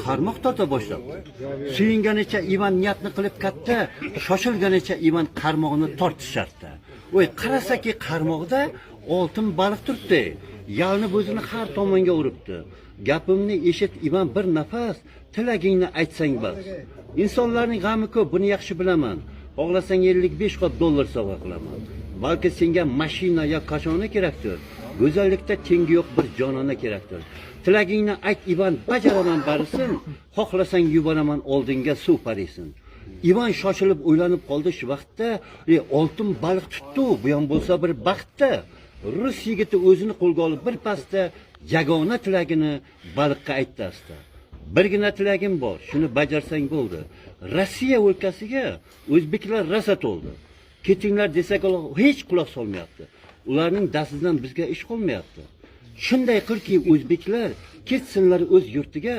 qarmoq torta boshlabdi. Suyunganicha Ivan niyatni qilib katta, shoshilganicha Ivan qarmoqni tortishardi. Voy, qarasaki qarmoqda oltin baliq turibdi. Yalni o'zini har tomonga uribdi. Gapimni eshit Ivan, bir nafas, tilagingni aytsang bas. Insonlarning g'ami ko'p, buni yaxshi bilaman. Xohlasang 55 qop dollar sovg'a qilaman. Balki senga mashina yo qachoni kerakdir. Go'zallikda tengi yo'q bir jonona kerakdir. Tilagingni ayt Ivan, bajaraman barisin. Xohlasang yuboraman oldinga suv parisin. Ivan shoshilib o'ylanib qoldi shu vaqtda, oltin baliq tutdi, bu ham bo'lsa bir baxtda. Rus yigiti o'zini qo'lga olib bir pasda yagona tilagini baliqqa aytdi asta. Birgina tilagim bor, shuni bajarsang bo'ldi. Rossiya o'lkasiga o'zbeklar rasa to'ldi. Ketinglar desak hech quloq solmayapti. Ularning dastidan bizga ish qolmayapti. Shunday qilki o'zbeklar ketsinlar o'z yurtiga,